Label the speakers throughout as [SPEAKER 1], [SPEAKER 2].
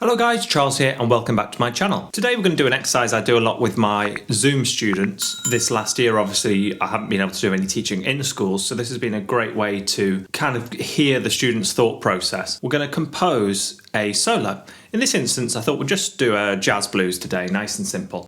[SPEAKER 1] Hello guys, Charles here and welcome back to my channel. Today we're going to do an exercise I do a lot with my Zoom students. This last year obviously I haven't been able to do any teaching in schools, so this has been a great way to kind of hear the students' thought process. We're going to compose a solo. In this instance I thought we'd just do a jazz blues today, nice and simple.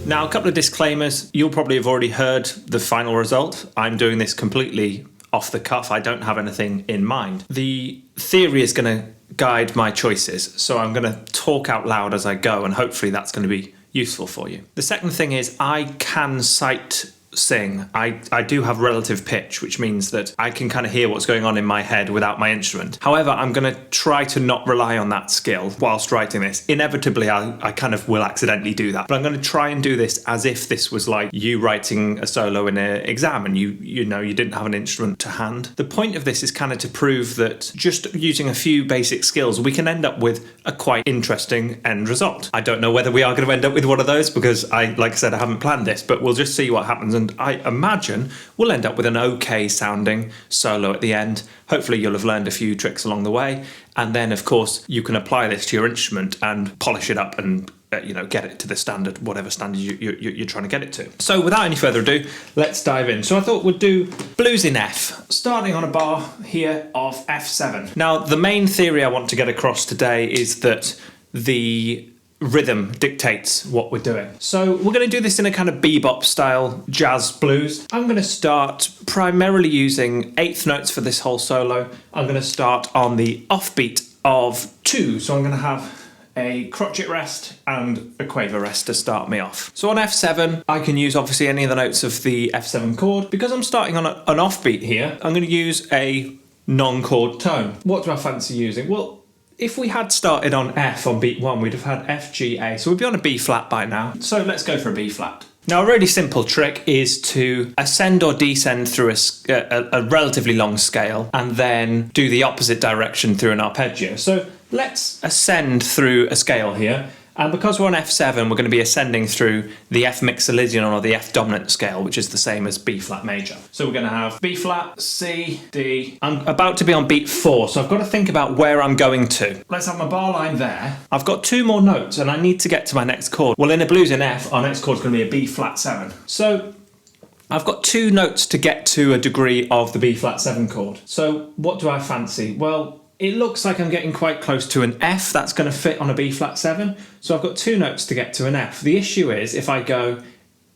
[SPEAKER 1] Now, a couple of disclaimers. You'll probably have already heard the final result. I'm doing this completely off the cuff. I don't have anything in mind. The theory is going to guide my choices, so I'm going to talk out loud as I go, and hopefully that's going to be useful for you. The second thing is I can sight sing. I do have relative pitch, which means that I can kind of hear what's going on in my head without my instrument. However, I'm going to try to not rely on that skill whilst writing this. Inevitably, I kind of will accidentally do that, but I'm going to try and do this as if this was like you writing a solo in an exam and you know you didn't have an instrument to hand. The point of this is kind of to prove that just using a few basic skills, we can end up with a quite interesting end result. I don't know whether we are going to end up with one of those because like I said, I haven't planned this, but we'll just see what happens. And I imagine we'll end up with an okay sounding solo at the end. Hopefully you'll have learned a few tricks along the way. And then of course you can apply this to your instrument and polish it up and get it to the standard, whatever standard you're trying to get it to. So without any further ado, let's dive in. So I thought we'd do blues in F, starting on a bar here of F7. Now the main theory I want to get across today is that the rhythm dictates what we're doing. So we're going to do this in a kind of bebop style jazz blues. I'm going to start primarily using eighth notes for this whole solo. I'm going to start on the offbeat of 2. So I'm going to have a crotchet rest and a quaver rest to start me off. So on F7, I can use obviously any of the notes of the F7 chord. Because I'm starting on an offbeat here, I'm going to use a non-chord tone. What do I fancy using? Well, if we had started on F on beat 1, we'd have had F, G, A, so we'd be on a B flat by now. So let's go for a B flat. Now a really simple trick is to ascend or descend through a relatively long scale and then do the opposite direction through an arpeggio. So let's ascend through a scale here. And because we're on F7, we're going to be ascending through the F mixolydian or the F dominant scale, which is the same as B flat major. So we're going to have B flat, C, D. I'm about to be on beat 4, so I've got to think about where I'm going to. Let's have my bar line there. I've got 2 more notes and I need to get to my next chord. Well, in a blues in F, our next chord is going to be a B flat 7. So I've got 2 notes to get to a degree of the B flat 7 chord. So what do I fancy? Well, it looks like I'm getting quite close to an F that's going to fit on a B flat 7. So I've got 2 notes to get to an F. The issue is if I go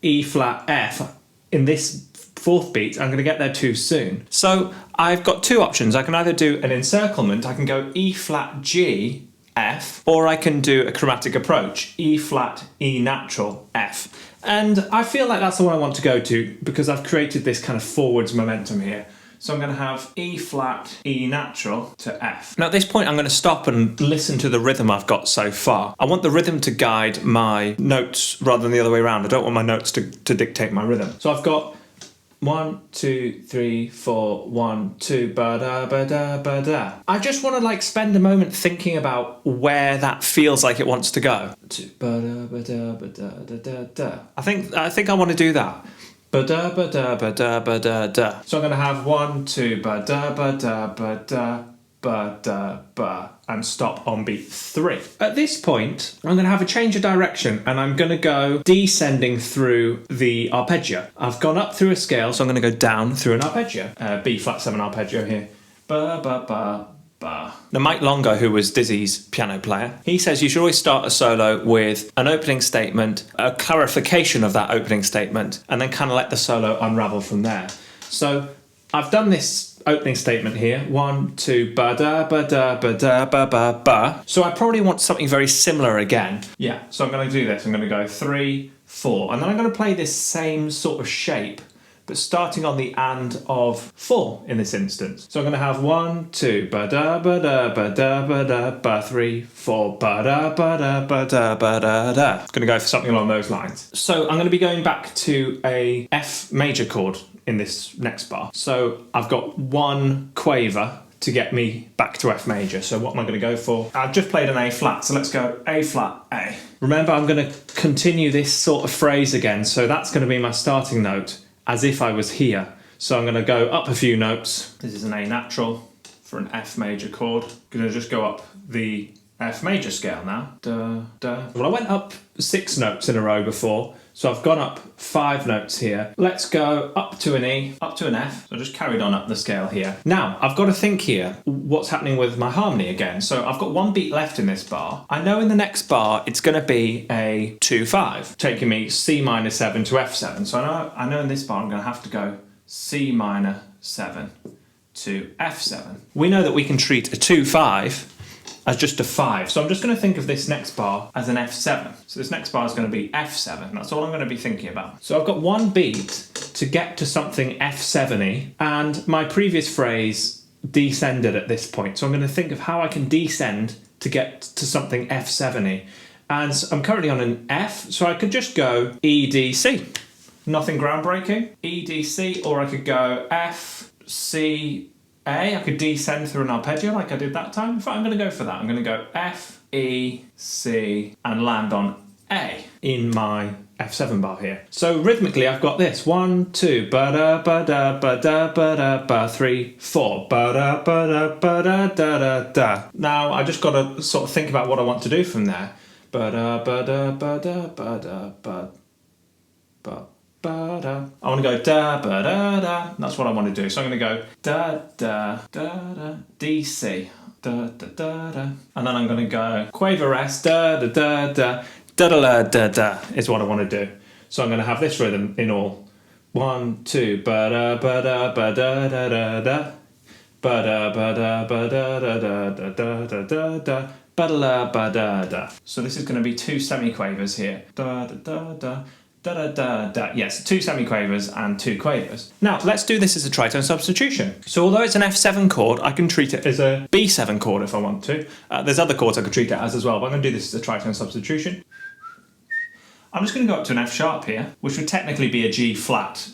[SPEAKER 1] E flat F in this 4th beat, I'm going to get there too soon. So I've got 2 options. I can either do an encirclement, I can go E flat G F, or I can do a chromatic approach, E flat E natural F. And I feel like that's the one I want to go to because I've created this kind of forwards momentum here. So I'm going to have E flat, E natural to F. Now at this point I'm going to stop and listen to the rhythm I've got so far. I want the rhythm to guide my notes rather than the other way around. I don't want my notes to dictate my rhythm. So I've got 1, 2, 3, 4, 1, 2, ba-da, ba-da, ba-da. I just want to spend a moment thinking about where that feels like it wants to go. Ba-da, ba-da, ba-da, da, da, da. I think I want to do that. Ba-da, ba-da, ba-da, ba-da, da. So I'm going to have 1, 2, ba-da, ba-da, ba-da, ba-da, ba, and stop on beat 3. At this point, I'm going to have a change of direction and I'm going to go descending through the arpeggio. I've gone up through a scale, so I'm going to go down through an arpeggio. B flat 7 arpeggio here. Ba, ba, ba, ba. Now Mike Longo, who was Dizzy's piano player, he says you should always start a solo with an opening statement, a clarification of that opening statement, and then kind of let the solo unravel from there. So I've done this opening statement here. 1, 2, ba-da, ba-da, ba-da, ba-ba, ba. So I probably want something very similar again. Yeah, so I'm going to do this. I'm going to go 3, 4, and then I'm going to play this same sort of shape, but starting on the and of 4 in this instance. So I'm going to have 1, 2, ba-da, ba-da, ba-da, ba-da, ba, 3, 4, ba-da, ba-da, ba-da, ba-da-da. It's going to go for something along those lines. So I'm going to be going back to a F major chord in this next bar. So I've got one quaver to get me back to F major. So what am I going to go for? I've just played an A flat, so let's go A flat, A. Remember, I'm going to continue this sort of phrase again, so that's going to be my starting note, as if I was here. So I'm going to go up a few notes. This is an A natural for an F major chord. I'm going to just go up the F major scale now. Da, da. Well, I went up 6 notes in a row before, so I've gone up 5 notes here. Let's go up to an E, up to an F. So I just carried on up the scale here. Now, I've got to think here what's happening with my harmony again. So I've got 1 beat left in this bar. I know in the next bar it's going to be a 2-5, taking me C minor 7 to F7. So I know in this bar I'm going to have to go C minor 7 to F7. We know that we can treat a 2-5 as just a 5. So I'm just going to think of this next bar as an F7. So this next bar is going to be F7. That's all I'm going to be thinking about. So I've got 1 beat to get to something F7-y, and my previous phrase descended at this point. So I'm going to think of how I can descend to get to something F7-y. And I'm currently on an F, so I could just go E, D, C. Nothing groundbreaking. E, D, C, or I could go F, C, A. I could descend through an arpeggio like I did that time. In fact, I'm going to go for that. I'm going to go F, E, C, and land on A in my F7 bar here. So rhythmically, I've got this. 1, 2, ba-da, ba-da, ba-da, ba-da, ba, 3, 4, ba-da, ba-da, ba-da, da, da, da. Now, I just got to sort of think about what I want to do from there. Ba-da, ba-da, ba-da, ba-da, ba, ba. Ba-da. I want to go da ba da da. That's what I want to do. So I'm going to go da da da da D C da da da da, and then I'm going to go quaver S da da da da da da da da is what I want to do. So I'm going to have this rhythm in all. 1, 2 ba da ba da ba da da da da ba da ba da ba da da da da da da da ba da ba da da. So this is going to be 2 semiquavers here. Da da da da. Da, da, da, da. Yes, 2 semiquavers and 2 quavers. Now, let's do this as a tritone substitution. So although it's an F7 chord, I can treat it as a B7 chord if I want to. There's other chords I could treat it as well, but I'm going to do this as a tritone substitution. I'm just going to go up to an F sharp here, which would technically be a G flat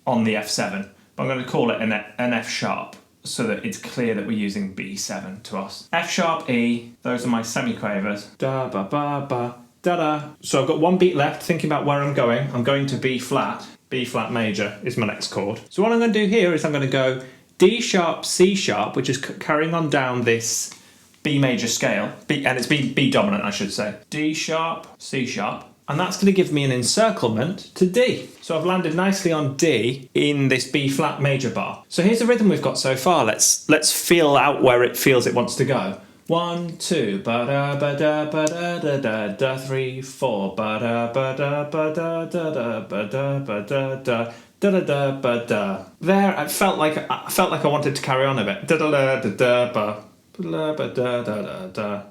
[SPEAKER 1] on the F7, but I'm going to call it an F sharp so that it's clear that we're using B7 to us. F sharp, E, those are my semiquavers. Da, ba, ba, ba. Da-da. So I've got 1 beat left, thinking about where I'm going. I'm going to B flat. B flat major is my next chord. So what I'm going to do here is I'm going to go D sharp, C sharp, which is carrying on down this B major scale. And it's B dominant, I should say. D sharp, C sharp. And that's going to give me an encirclement to D. So I've landed nicely on D in this B flat major bar. So here's the rhythm we've got so far. Let's feel out where it feels it wants to go. 1, 2, ba da ba da ba da da da da 3, 4, ba da ba da ba da da da ba da ba da da da da da ba da. There, I felt like I wanted to carry on a bit. Da da da da da ba da ba da da da da.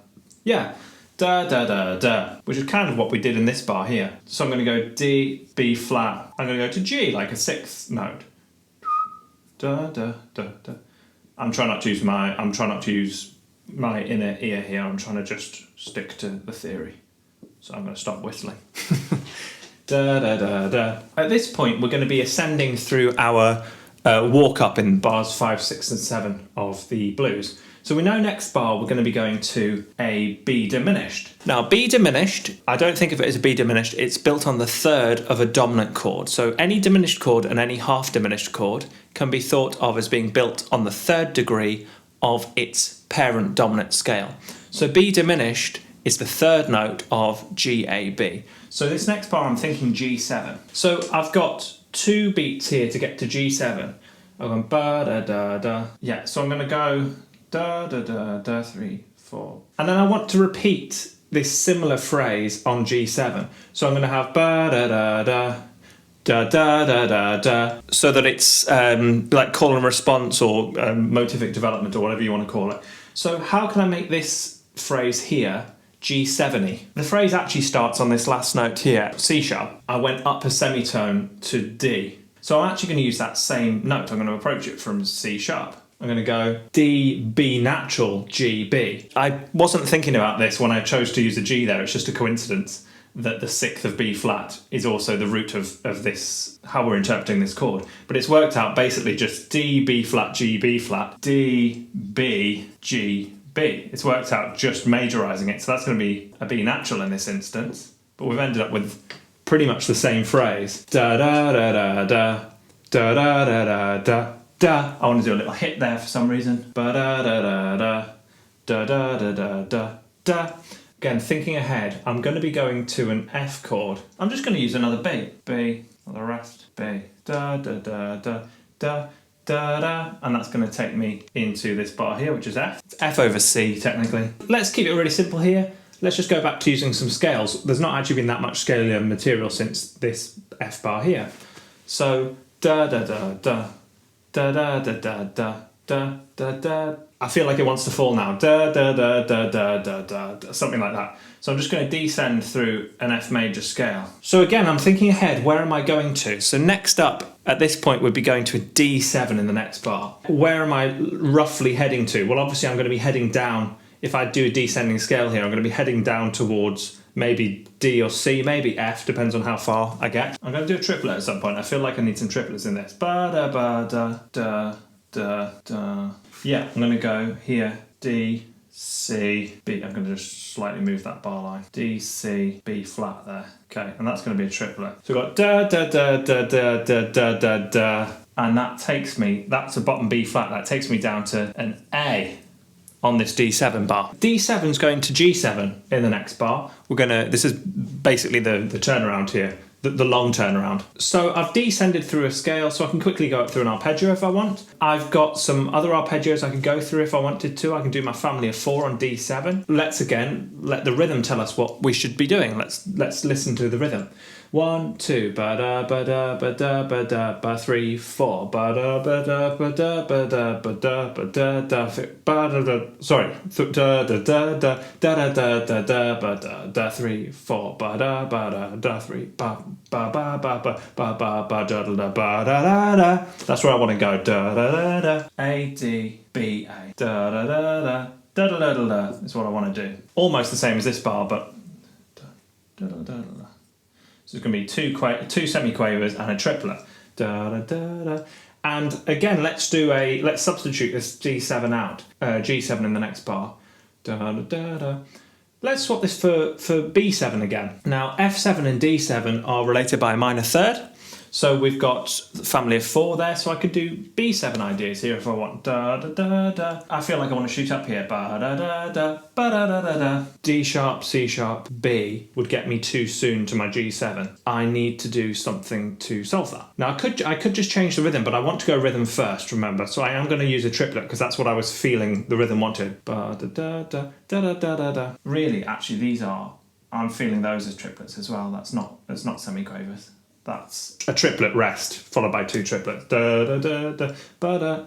[SPEAKER 1] Yeah, da da da da, which is kind of what we did in this bar here. So I'm going to go D, B flat. I'm going to go to G like a 6th note. Da da da da. I'm trying not to use my inner ear here. I'm trying to just stick to the theory. So I'm going to stop whistling. Da da da da. At this point, we're going to be ascending through our walk up in bars 5, 6, and 7 of the blues. So we know next bar we're going to be going to a B diminished. Now B diminished, I don't think of it as a B diminished, it's built on the 3rd of a dominant chord. So any diminished chord and any half diminished chord can be thought of as being built on the 3rd degree of its parent dominant scale. So B diminished is the 3rd note of G, A, B. So this next bar I'm thinking G7. So I've got 2 beats here to get to G7. I'm going ba da da da. Yeah, so I'm going to go da da da da 3, 4. And then I want to repeat this similar phrase on G7. So I'm going to have ba da da da. Da da da da da, so that it's like call and response or motivic development or whatever you want to call it. So how can I make this phrase here G7-y? The phrase actually starts on this last note here, C sharp. I went up a semitone to D. So I'm actually going to use that same note. I'm going to approach it from C sharp. I'm going to go D, B natural, G, B. I wasn't thinking about this when I chose to use a G there. It's just a coincidence that the sixth of B flat is also the root of this, how we're interpreting this chord. But it's worked out basically just D, B flat, G, B flat, D, B, G, B. It's worked out just majorizing it. So that's going to be a B natural in this instance. But we've ended up with pretty much the same phrase. Da da da da da da da da da da da. I want to do a little hit there for some reason. Ba da da da da da da da da da da. Again, thinking ahead, I'm going to be going to an F chord. I'm just going to use another B. B, for the rest, B. Da da da da da da da. And that's going to take me into this bar here, which is F. It's F over C, technically. Let's keep it really simple here. Let's just go back to using some scales. There's not actually been that much scalar material since this F bar here. So, da da da da da da da da da da da da. I feel like it wants to fall now. Da da da da da da da, something like that. So I'm just going to descend through an F major scale. So again, I'm thinking ahead. Where am I going to? So next up, at this point, would be going to a D7 in the next bar. Where am I roughly heading to? Well, obviously, I'm going to be heading down. If I do a descending scale here, I'm going to be heading down towards maybe D or C, maybe F, depends on how far I get. I'm going to do a triplet at some point. I feel like I need some triplets in this. Ba da ba da da da da. Yeah, I'm going to go here, D, C, B. I'm going to just slightly move that bar line. D, C, B flat there. Okay, and that's going to be a triplet. So we've got da da da da da da da da da. And that takes me, that's a bottom B flat, that takes me down to an A on this D7 bar. D7's going to G7 in the next bar. This is basically the turnaround here, the long turnaround. So I've descended through a scale, so I can quickly go up through an arpeggio if I want. I've got some other arpeggios I can go through if I wanted to. I can do my family of 4 on D7. Let's again let the rhythm tell us what we should be doing. Let's listen to the rhythm. 1, 2, ba da ba da ba da ba da ba 3, 4, ba da ba da ba da ba da ba da ba da da ba da da. Sorry, da da da da da da da da da ba da da 3, 4, ba da da 3 ba ba ba ba ba ba ba ba da da ba da da da. That's where I want to go. Da da da da. A D B A. Da da da da da da da da. Is what I want to do. Almost the same as this bar, but da da da da da. So it's going to be two semiquavers and a triplet. Da, da, da, da. And again, let's substitute this G7 out. G7 in the next bar. Da, da, da, da. Let's swap this for B7 again. Now, F7 and D7 are related by a minor third. So we've got the family of 4 there, so I could do B7 ideas here if I want. Da da da da. I feel like I want to shoot up here. Ba da da da ba da da da da. D sharp, C sharp, B would get me too soon to my G7. I need to do something to solve that. Now I could just change the rhythm, but I want to go rhythm first, remember. So I am going to use a triplet because that's what I was feeling the rhythm wanted. Ba da da da da da da da da. Really, actually, I'm feeling those as triplets as well. That's not semiquavers. That's a triplet rest followed by 2 triplets. Da da da da ba da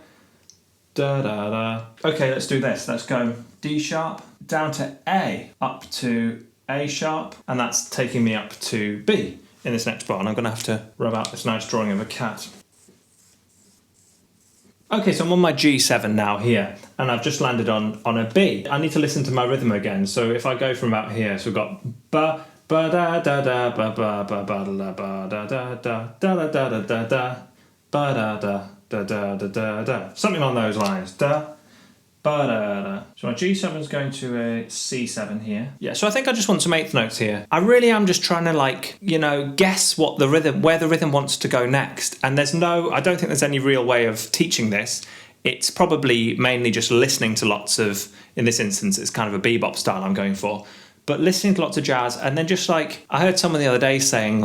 [SPEAKER 1] da da da. Okay, let's do this. Let's go D sharp down to A, up to A sharp, and that's taking me up to B in this next bar. And I'm going to have to rub out this nice drawing of a cat. Okay, so I'm on my G7 now here, and I've just landed on a B. I need to listen to my rhythm again. So if I go from about here, so we've got ba. Ba da da da ba ba ba ba da ba da da da da da da da da ba da da da da da da da, something along those lines. Da ba da da. So my G7 is going to a C7 here. Yeah. So I think I just want some eighth notes here. I really am just trying to guess where the rhythm wants to go next. And I don't think there's any real way of teaching this. It's probably mainly just listening to lots of. In this instance, it's kind of a bebop style I'm going for. But listening to lots of jazz, and then just I heard someone the other day saying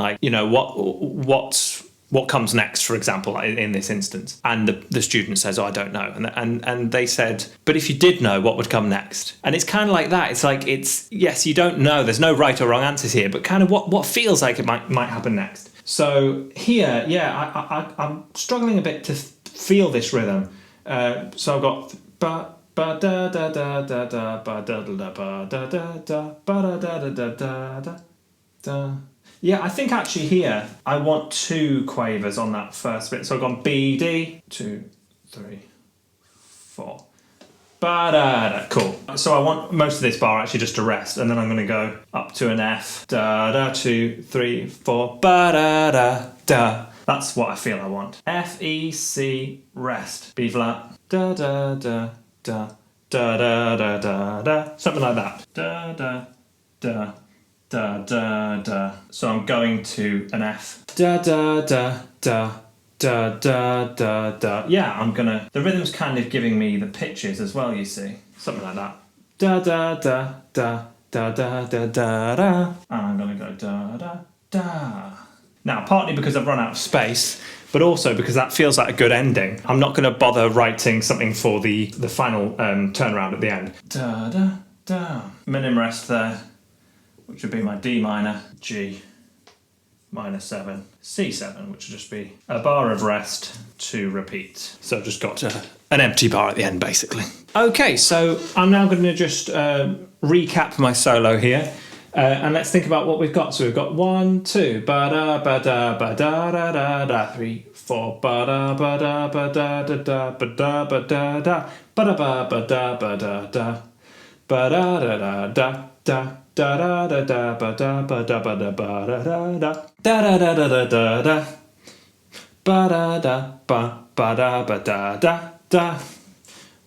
[SPEAKER 1] what comes next, for example, in this instance, and the student says, "Oh, I don't know," and they said, "But if you did know, what would come next?" And it's kind of like that. It's yes, you don't know. There's no right or wrong answers here, but kind of what feels like it might happen next. So here, yeah, I'm struggling a bit to feel this rhythm. So I've got ba. Ba da da da da da ba da da da ba da da da ba da da da da da da. Yeah, I think actually here I want 2 quavers on that first bit. So I've gone B, D, 2, 3, 4. Ba-da-da. Cool. So I want most of this bar actually just to rest, and then I'm going to go up to an F. Da-da, 2, 3, 4. Ba-da-da-da. That's what I feel I want. F, E, C, rest. B flat. Da-da-da-da. Da-da-da-da-da. Something like that. Da-da-da. Da da da. So I'm going to an F. Da da da da da da da da. Yeah, I'm gonna. The rhythm's kind of giving me the pitches as well. You see, something like that. Da da da da da da da da da. And I'm gonna go da da da. Now, partly because I've run out of space, but also because that feels like a good ending. I'm not going to bother writing something for the final turnaround at the end. Da da da. Minim rest there, which would be my D minor, G minor 7, C7, which would just be a bar of rest to repeat. So I've just got an empty bar at the end, basically. Okay, so I'm now going to just recap my solo here. And let's think about what we've got. So we've got 1, 2, ba-da, ba-da, ba-da, da, da, da, 3, 4, ba-da, ba-da, ba-da, da, da, ba-da, ba-da, da, ba-da, ba-da, ba-da, da, ba-da, da, da, da, da. Da da da da ba da ba da ba da ba da da da da da da da da da ba da da ba da ba da da da.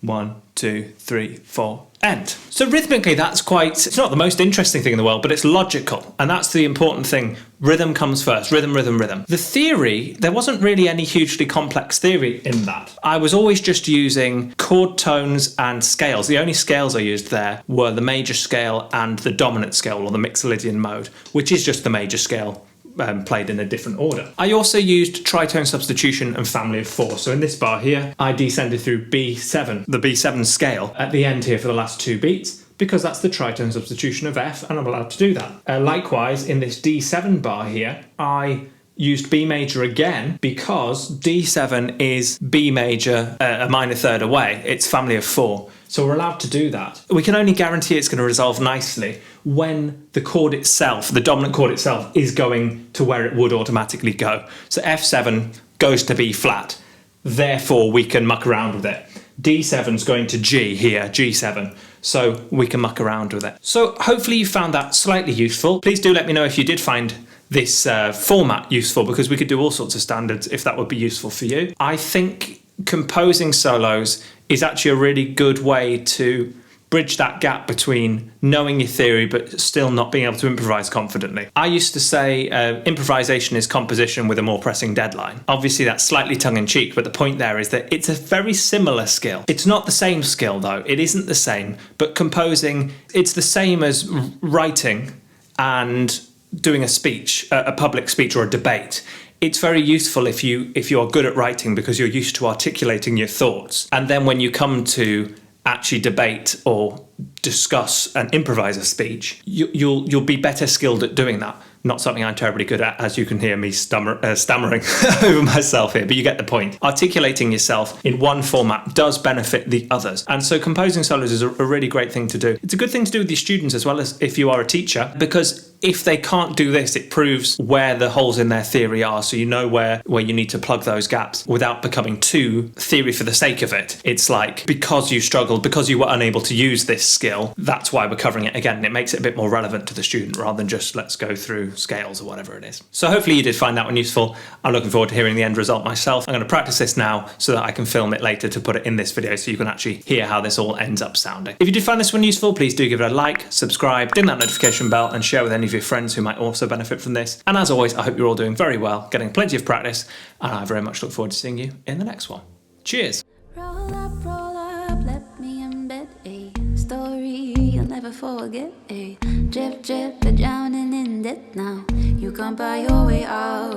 [SPEAKER 1] 1, 2, 3, 4, end. So rhythmically, it's not the most interesting thing in the world, but it's logical. And that's the important thing. Rhythm comes first. Rhythm, rhythm, rhythm. The theory, there wasn't really any hugely complex theory in that. I was always just using chord tones and scales. The only scales I used there were the major scale and the dominant scale, or the Mixolydian mode, which is just the major scale played in a different order. I also used tritone substitution and family of 4. So in this bar here, I descended through B7, the B7 scale, at the end here for the last 2 beats, because that's the tritone substitution of F, and I'm allowed to do that. Likewise, in this D7 bar here, I used B major again because D7 is B major a minor third away. It's family of 4. So we're allowed to do that. We can only guarantee it's going to resolve nicely when the chord itself, the dominant chord itself, is going to where it would automatically go. So F7 goes to B flat. Therefore, we can muck around with it. D7's going to G here, G7. So we can muck around with it. So hopefully you found that slightly useful. Please do let me know if you did find this format useful, because we could do all sorts of standards if that would be useful for you. I think composing solos is actually a really good way to bridge that gap between knowing your theory but still not being able to improvise confidently. I used to say improvisation is composition with a more pressing deadline. Obviously that's slightly tongue-in-cheek, but the point there is that it's a very similar skill. It's not the same skill though, it isn't the same, but composing, it's the same as writing and doing a speech, a public speech or a debate. It's very useful if you are good at writing because you're used to articulating your thoughts. And then when you come to actually debate or discuss and improvise a speech, you'll be better skilled at doing that. Not something I'm terribly good at, as you can hear me stammering over myself here, but you get the point. Articulating yourself in one format does benefit the others. And so composing solos is a really great thing to do. It's a good thing to do with your students as well as if you are a teacher, because if they can't do this, it proves where the holes in their theory are, so you know where you need to plug those gaps without becoming too theory for the sake of it. It's like, because you struggled, because you were unable to use this skill, that's why we're covering it again. And it makes it a bit more relevant to the student rather than just let's go through scales or whatever it is. So hopefully you did find that one useful. I'm looking forward to hearing the end result myself. I'm going to practice this now so that I can film it later to put it in this video so you can actually hear how this all ends up sounding. If you did find this one useful, please do give it a like, subscribe, ding that notification bell, and share with any of your friends who might also benefit from this. And as always, I hope you're all doing very well, getting plenty of practice, and I very much look forward to seeing you in the next one. Cheers!
[SPEAKER 2] Roll up, let me embed a story you'll never forget. A drip, drip, you're drowning in debt now. You can't buy your way out.